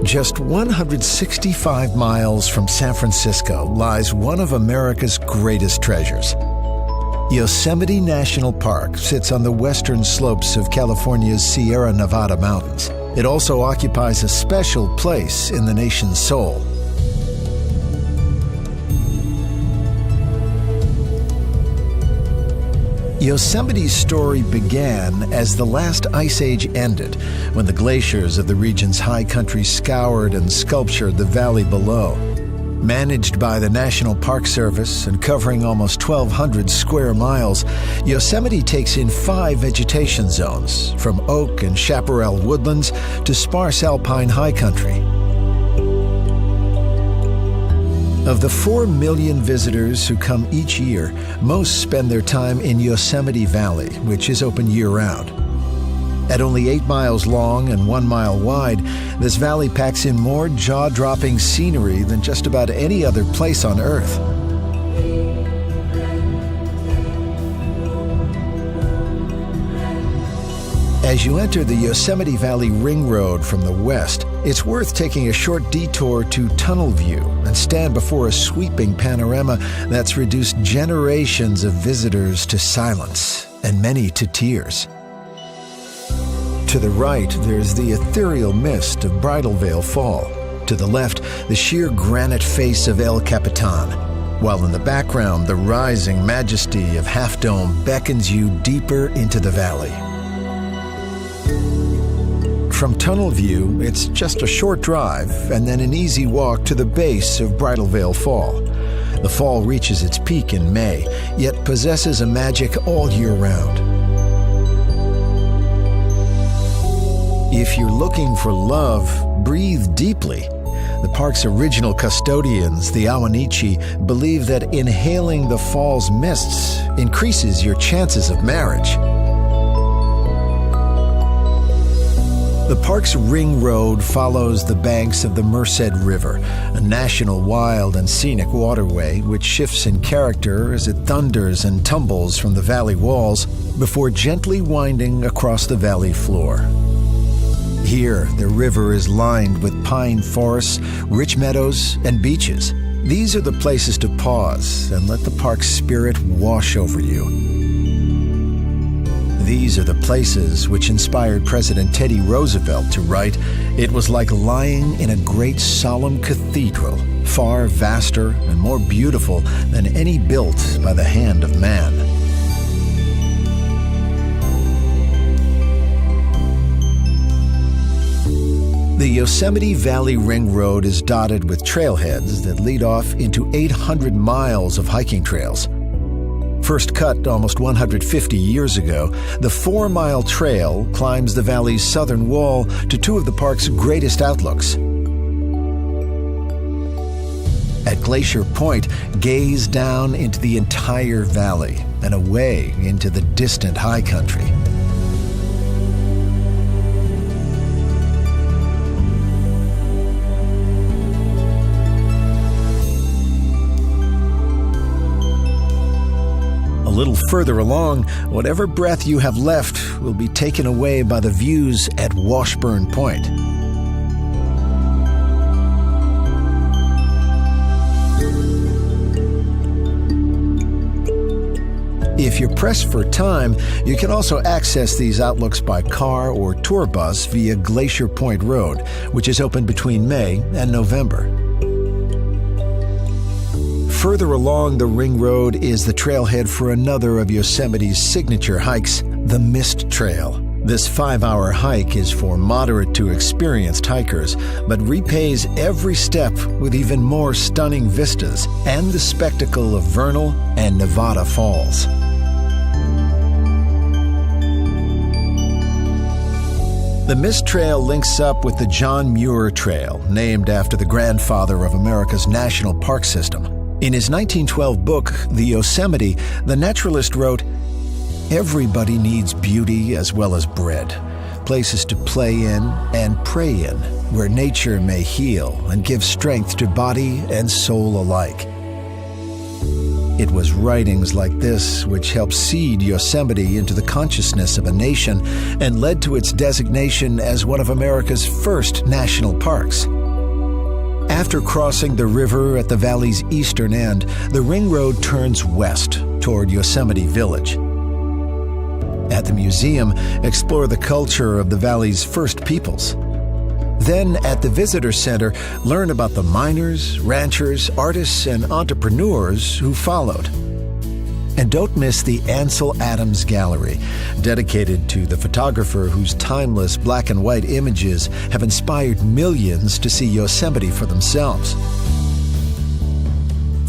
Just 165 miles from San Francisco lies one of America's greatest treasures. Yosemite National Park sits on the western slopes of California's Sierra Nevada mountains. It also occupies a special place in the nation's soul. Yosemite's story began as the last ice age ended, when the glaciers of the region's high country scoured and sculptured the valley below. Managed by the National Park Service and covering almost 1,200 square miles, Yosemite takes in 5 vegetation zones, from oak and chaparral woodlands to sparse alpine high country. Of the 4 million visitors who come each year, most spend their time in Yosemite Valley, which is open year-round. At only 8 miles long and 1 mile wide, this valley packs in more jaw-dropping scenery than just about any other place on Earth. As you enter the Yosemite Valley Ring Road from the west, it's worth taking a short detour to Tunnel View and stand before a sweeping panorama that's reduced generations of visitors to silence and many to tears. To the right, there's the ethereal mist of Bridalveil Fall. To the left, the sheer granite face of El Capitan, while in the background, the rising majesty of Half Dome beckons you deeper into the valley. From Tunnel View, it's just a short drive and then an easy walk to the base of Bridalveil Fall. The fall reaches its peak in May, yet possesses a magic all year round. If you're looking for love, breathe deeply. The park's original custodians, the Awanichi, believe that inhaling the fall's mists increases your chances of marriage. The park's ring road follows the banks of the Merced River, a national wild and scenic waterway which shifts in character as it thunders and tumbles from the valley walls before gently winding across the valley floor. Here, the river is lined with pine forests, rich meadows, and beaches. These are the places to pause and let the park's spirit wash over you. These are the places which inspired President Teddy Roosevelt to write, "It was like lying in a great solemn cathedral, far vaster and more beautiful than any built by the hand of man." The Yosemite Valley Ring Road is dotted with trailheads that lead off into 800 miles of hiking trails. First cut almost 150 years ago, the 4-mile trail climbs the valley's southern wall to 2 of the park's greatest outlooks. At Glacier Point, gaze down into the entire valley and away into the distant high country. A little further along, whatever breath you have left will be taken away by the views at Washburn Point. If you're pressed for time, you can also access these outlooks by car or tour bus via Glacier Point Road, which is open between May and November. Further along the Ring Road is the trailhead for another of Yosemite's signature hikes, the Mist Trail. This 5-hour hike is for moderate to experienced hikers, but repays every step with even more stunning vistas and the spectacle of vernal and Nevada falls. The Mist Trail links up with the John Muir Trail, named after the grandfather of America's national park system. In his 1912 book, The Yosemite, the naturalist wrote, "Everybody needs beauty as well as bread, places to play in and pray in, where nature may heal and give strength to body and soul alike." It was writings like this which helped seed Yosemite into the consciousness of a nation and led to its designation as one of America's first national parks. After crossing the river at the valley's eastern end, the ring road turns west toward Yosemite Village. At the museum, explore the culture of the valley's first peoples. Then at the visitor center, learn about the miners, ranchers, artists, and entrepreneurs who followed. And don't miss the Ansel Adams Gallery, dedicated to the photographer whose timeless black and white images have inspired millions to see Yosemite for themselves.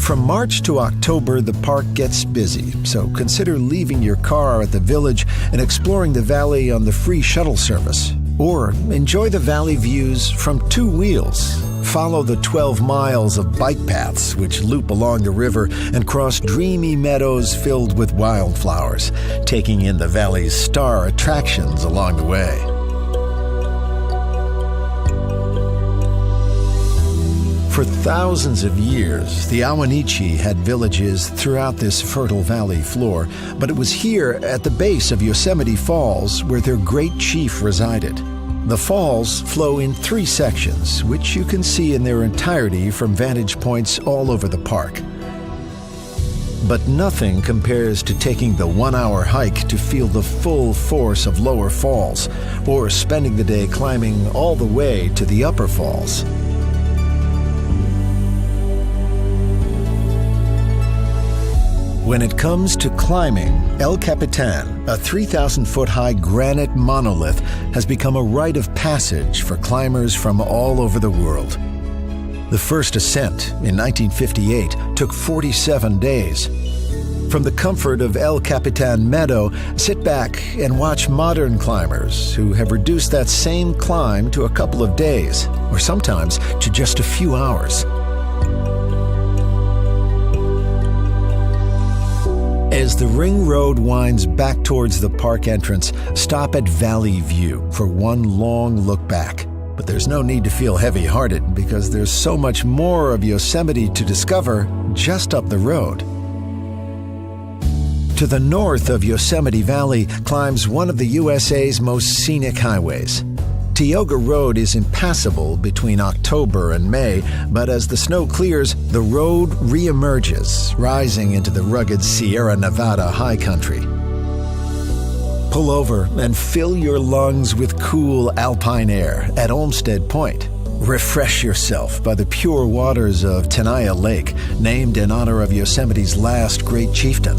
From March to October, the park gets busy, so consider leaving your car at the village and exploring the valley on the free shuttle service. Or enjoy the valley views from two wheels. Follow the 12 miles of bike paths which loop along the river and cross dreamy meadows filled with wildflowers, taking in the valley's star attractions along the way. For thousands of years, the Awanichi had villages throughout this fertile valley floor, but it was here at the base of Yosemite Falls where their great chief resided. The falls flow in 3 sections, which you can see in their entirety from vantage points all over the park. But nothing compares to taking the 1-hour hike to feel the full force of lower falls, or spending the day climbing all the way to the upper falls. When it comes to climbing, El Capitan, a 3,000-foot-high granite monolith, has become a rite of passage for climbers from all over the world. The first ascent, in 1958, took 47 days. From the comfort of El Capitan Meadow, sit back and watch modern climbers who have reduced that same climb to a couple of days, or sometimes to just a few hours. As the ring road winds back towards the park entrance, stop at Valley View for one long look back. But there's no need to feel heavy-hearted because there's so much more of Yosemite to discover just up the road. To the north of Yosemite Valley climbs one of the USA's most scenic highways. Tioga Road is impassable between October and May, but as the snow clears, the road reemerges, rising into the rugged Sierra Nevada high country. Pull over and fill your lungs with cool alpine air at Olmsted Point. Refresh yourself by the pure waters of Tenaya Lake, named in honor of Yosemite's last great chieftain.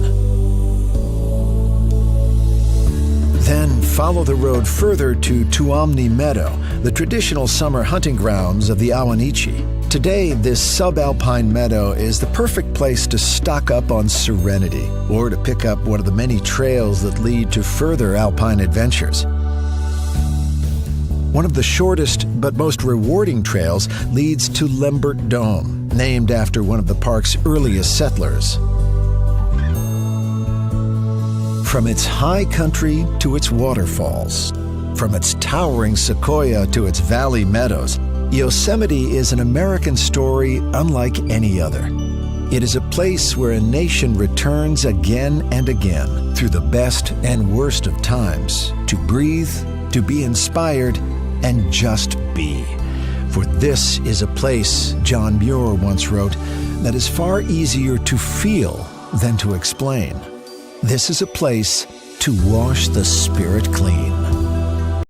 Then follow the road further to Tuolumne Meadow, the traditional summer hunting grounds of the Awanichi. Today, this subalpine meadow is the perfect place to stock up on serenity or to pick up one of the many trails that lead to further alpine adventures. One of the shortest but most rewarding trails leads to Lambert Dome, named after one of the park's earliest settlers. From its high country to its waterfalls, from its towering sequoia to its valley meadows, Yosemite is an American story unlike any other. It is a place where a nation returns again and again through the best and worst of times to breathe, to be inspired, and just be. For this is a place, John Muir once wrote, that is far easier to feel than to explain. This is a place to wash the spirit clean.